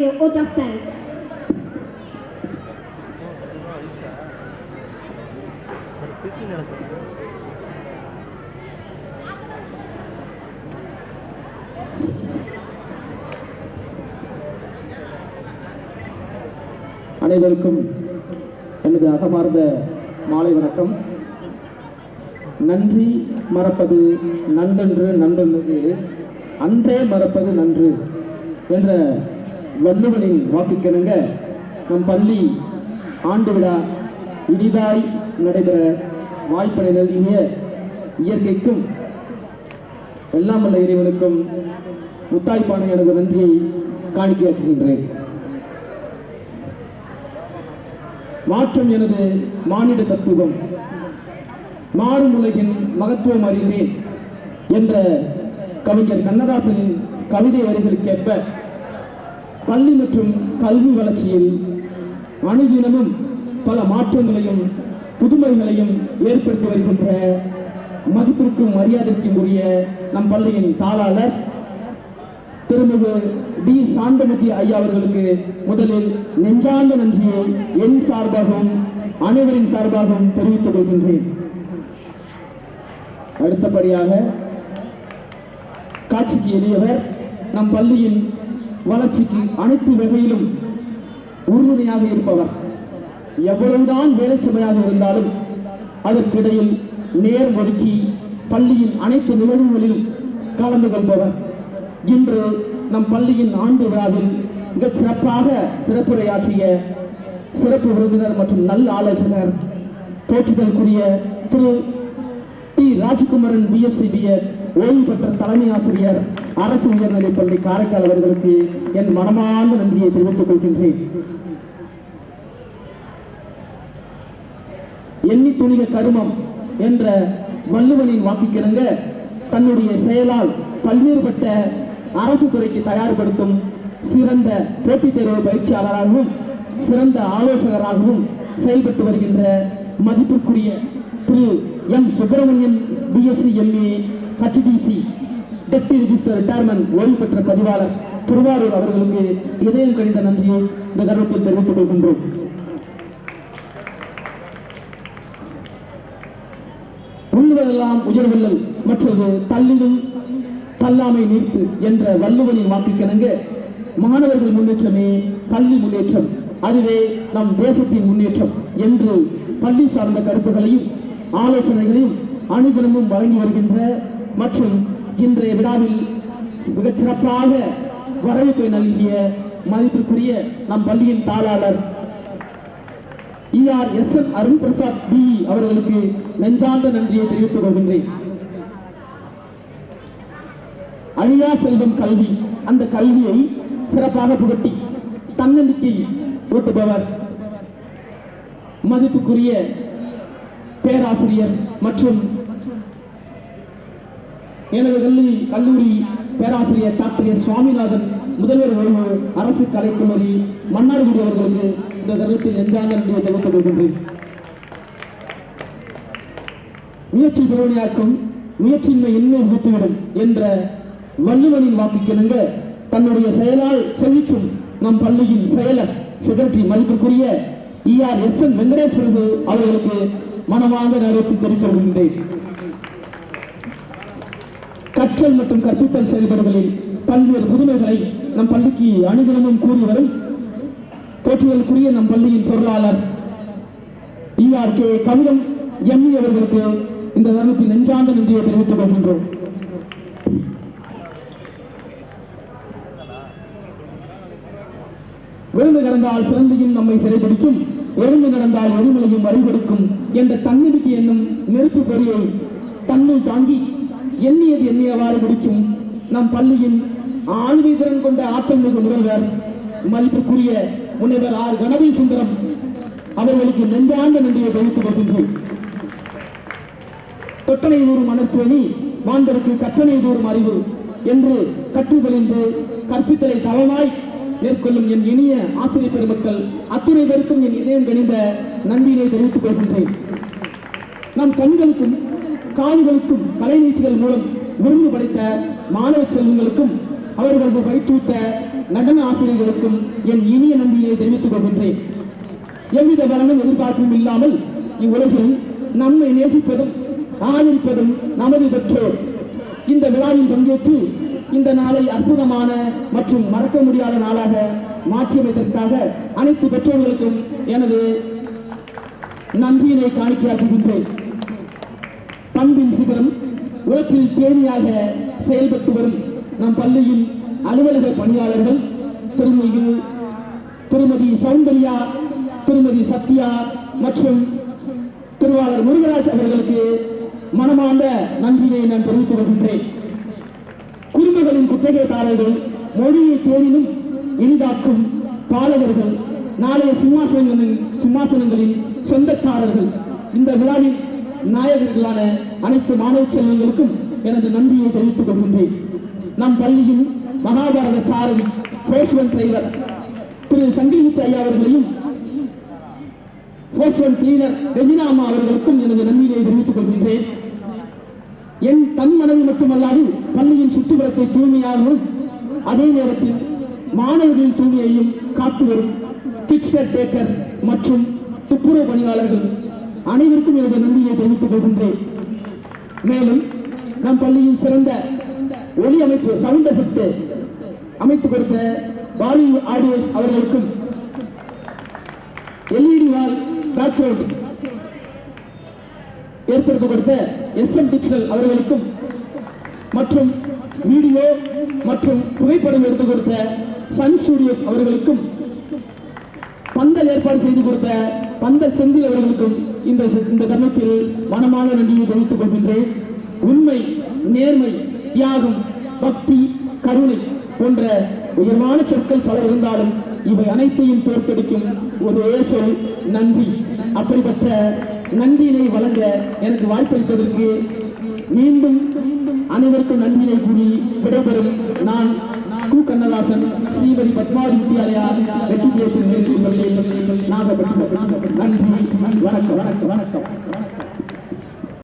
A vote of thanks. அனைவருக்கும் எனது அகமார்ந்த மாலை வணக்கம். நன்றி மறப்பது நன்றென்று நன்றென்று அன்றே மறப்பது நன்று என்ற வள்ளுவனின் வாக்குக்கிணங்க நம் பள்ளி ஆண்டு விழா இனிதாய் நடைபெற வாய்ப்பினை நல்கிய இயற்கைக்கும் எல்லாம் வல்ல இறைவனுக்கும் முத்தாய்ப்பான எனது நன்றியை காணிக்கையாக்குகின்றேன். மாற்றம் எனது மானிட தத்துவம், மாறும் உலகின் மகத்துவம் அறிந்தேன் என்ற கவிஞர் கண்ணதாசனின் கவிதை வரிகளுக்கேற்ப பள்ளி மற்றும் கல்வி வளர்ச்சியில் அணுதினமும் பல மாற்றங்களையும் புதுமைகளையும் ஏற்படுத்தி வருகின்ற மதிப்பிற்கும் மரியாதைக்கும் உரிய நம் பள்ளியின் தாளாளர் திருமிகு டி சாந்தமதி ஐயா அவர்களுக்கு முதலில் நெஞ்சார்ந்த நன்றியை என் சார்பாகவும் அனைவரின் சார்பாகவும் தெரிவித்துக் கொள்கின்றேன். அடுத்தபடியாக காட்சிக்கு எளியவர், நம் பள்ளியின் வளர்ச்சிக்கு அனைத்து வகையிலும் உறுதுணையாக இருப்பவர். எவ்வளவுதான் வேலை சுமையாக இருந்தாலும் அதற்கிடையில் நேர் ஒதுக்கி பள்ளியின் அனைத்து நிகழ்வுகளிலும் கலந்து கொள்பவர். இன்று நம் பள்ளியின் ஆண்டு விழாவில் மிகச் சிறப்பாக சிறப்புரையாற்றிய சிறப்பு விருந்தினர் மற்றும் நல்ல ஆலோசகர் போற்றுதலுக்குரிய திரு டி ராஜ்குமரன் பிஎஸ்சி பிஎட் ஓய்வு பெற்ற தலைமை ஆசிரியர் அரசு உயர்நிலைப் பள்ளி காரைக்கால் அவர்களுக்கு என் மனமார்ந்த நன்றியை தெரிவித்துக் கொள்கின்றேன். எண்ணி துணிக கருமம் என்ற வள்ளுவனின் வாக்குக்கிணங்க தன்னுடைய செயலால் பல்வேறுபட்ட அரசு துறைக்கு தயார்படுத்தும் சிறந்த போட்டித் தேர்வு பயிற்சியாளராகவும் சிறந்த ஆலோசகராகவும் செயல்பட்டு வருகின்ற மதிப்பிற்குரிய திரு M Subramanian BSc MA HDC deputy register retirement ஓய்வு பெற்ற பதிவாளர் திருவாரூர் அவர்களுக்கு இதயம் கணித நன்றியை இந்த தருணத்தில் தெரிவித்துக் கொள்கின்றோம். உள்ளுவதெல்லாம் உயர்வல்லல் மற்றது தள்ளிடும் தள்ளாமை நீர்த்து என்ற வள்ளுவனின் வாக்குக்கிணங்க மாணவர்கள் முன்னேற்றமே பள்ளி முன்னேற்றம், அதுவே நம் தேசத்தின் முன்னேற்றம் என்று பள்ளி சார்ந்த கருத்துக்களையும் ஆலோசனைகளையும் அனுதினமும் வழங்கி வருகின்ற மற்றும் இன்றைய விழாவில் மிகச் சிறப்பாக வரவேற்பை நல்கிய மதிப்பிற்குரிய நம் பள்ளியின் தாளாளர் ER அருண் பிரசாத் பி அவர்களுக்கு நெஞ்சார்ந்த நன்றியை தெரிவித்துக் கொள்கின்றேன். அழியா செல்வம் கல்வி, அந்த கல்வியை சிறப்பாக புகட்டி தன்னம்பிக்கை ஊட்டுபவர் மதிப்புக்குரிய பேராசிரியர் மற்றும் எனது கல்லூரி பேராசிரியர் டாக்டர் எஸ் சுவாமிநாதன் முதல்வர் ஓய்வு அரசு கலைக்கல்லூரி மன்னார்குடி அவர்களுக்கு இந்த தருணத்தில் நெஞ்சார்ந்த நன்றியை தெரிவித்துக் கொள்கின்றேன். முயற்சி புரோணியாக்கும் முயற்சியின்மை இன்மை ஊட்டுவிடும் என்ற வள்ளுவனின் வாக்குக்கிணங்க தன்னுடைய செயலால் செழிக்கும் நம் பள்ளியின் செயலர் செக்ரட்டரி மதிப்பிற்குரிய ER வெங்கடேஸ்வரர் அவர்களுக்கு மனமார்ந்த நேரத்தை தெரிவித்துக் கொள்கின்றேன். கற்றல் மற்றும் கற்பித்தல் செயல்பாடுகளில் பல்வேறு புதுமைகளை நம் பள்ளிக்கு அனுதினமும் கூறி வரும் போற்றுதலுக்குரிய நம் பள்ளியின் பொருளாளர் ERK கவிதம் எம்இ அவர்களுக்கு இந்த தருணத்தில் நெஞ்சார்ந்த நன்றியை தெரிவித்துக் கொள்கின்றோம். விருந்து கடந்தால் சிறந்தியும் நம்மை சிறைபிடிக்கும், எறும்பு நடந்தால் எரிமலையும் வழிபடுக்கும் என்ற தன்னம்பிக்கை என்னும் நெருப்பு பொறியை தன்னில் தாங்கி எண்ணியது எண்ணியவாறு முடிக்கும் நம் பள்ளியின் ஆளுமை திறன் கொண்ட ஆற்றல் மிகு முதல்வர் மதிப்பிற்குரிய முனைவர் ஆர் கணபதி சுந்தரம் அவர்களுக்கு நெஞ்சார்ந்த நன்றியை தெரிவித்துக் கொள்கின்றோம். தொட்டனை ஊறும் மணற்கேணி மாந்தருக்கு கற்றனை தூறும் அறிவு என்று கற்றுக்கொழிந்து கற்பித்தலை தளமாய் மேற்கொள்ளும் என் இனிய ஆசிரியர் பெருமக்கள் அத்துணை பேருக்கும் என் இதயம் கணிந்த நன்றியை தெரிவித்துக் கொள்கின்றேன். நம் கண்களுக்கும் காதுகளுக்கும் கலை நிகழ்ச்சிகள் மூலம் விருந்து படைத்த மாணவ செல்வங்களுக்கும் அவர்களுக்கு பயிற்றுவித்த நடன ஆசிரியர்களுக்கும் என் இனிய நன்றியை தெரிவித்துக் கொள்கின்றேன். எவ்வித பலனும் எதிர்பார்ப்பும் இல்லாமல் இவ்வுலகில் நம்மை நேசிப்பதும் ஆதரிப்பதும் நமது பெற்றோர். இந்த விழாவில் பங்கேற்று இந்த நாளை அற்புதமான மற்றும் மறக்க முடியாத நாளாக மாற்றியமைத்ததற்காக அனைத்து பெற்றோர்களுக்கும் எனது நன்றியினை காணிக்கையாற்றுகின்றேன். பண்பின் சிகரம் உழைப்பில் தேனியாக செயல்பட்டு வரும் நம் பள்ளியின் அலுவலக பணியாளர்கள் திருமதி சௌந்தர்யா, திருமதி சத்யா மற்றும் திருவாளர் முருகராஜ் அவர்களுக்கு மனமார்ந்த நன்றியை நான் தெரிவித்துக் கொள்கின்றேன். குடும்பங்களின் குத்தகைதாரர்கள், மொழியை தேனினும் எளிதாக்கும் பாலகர்கள், நாளைய சிம்மாசனங்களின் சொந்தக்காரர்கள், இந்த விழாவின் நாயகர்களான அனைத்து மாணவ செல்வங்களுக்கும் எனது நன்றியை தெரிவித்துக் கொள்கின்றேன். நம் பள்ளியின் மகாபாரத சாரதி போஸ்ட்மேன் டிரைவர் திரு சங்கிலிமுத்து ஐயா அவர்களையும் போஸ்ட்மேன் கிளீனர் ரெஜினா அம்மா அவர்களுக்கும் எனது நன்றியை தெரிவித்துக் கொள்கின்றேன். என் தன் மனைவி மட்டுமல்லாது பள்ளியின் சுற்றுப்புறத்தை தூய்மையாகவும் அதே நேரத்தில் மாணவர்களின் தூய்மையையும் காத்து வரும் கிட்ஸ்கர் டேக்கர் மற்றும் துப்புரவு பணியாளர்கள் அனைவருக்கும் எனது நன்றியை தெரிவித்துக் கொள்கின்றேன். மேலும் நம் பள்ளியின் சிறந்த ஒலி அமைப்பு சவுண்ட் எஃபெக்ட் அமைத்துக் கொடுத்த வாலி ஆடியோஸ் அவர்களுக்கும், LED வால் பேக்ரவுண்ட் ஏற்படுத்தி கொடுத்த SM டிஜிட்டல் அவர்களுக்கும் மற்றும் வீடியோ மற்றும் புகைப்படம் எடுத்து கொடுத்த சன் ஸ்டுடியோஸ் அவர்களுக்கும், பந்தல் ஏற்பாடு செய்து கொடுத்த பந்தல் செந்தில் அவர்களுக்கும் இந்த தருணத்தில் மனமான நன்றியை தெரிவித்துக் கொள்கின்றேன். உண்மை, நேர்மை, தியாகம், பக்தி, கருணை போன்ற உயர்வான சொற்கள் பல இருந்தாலும் இவை அனைத்தையும் தோற்கடிக்கும் ஒரு சொல் நன்றி. அப்படிப்பட்ட நன்றியினை வழங்க எனக்கு வாய்ப்பளித்ததற்கு மீண்டும் அனைவருக்கும் நன்றியை கூறி விடைபெறும் நான் கு. கண்ணதாசன், ஸ்ரீமதி பத்மாவதி வித்யாலயா மெட்ரிகுலேஷன் நாகப்பட்டினம். நன்றி, வணக்கம்.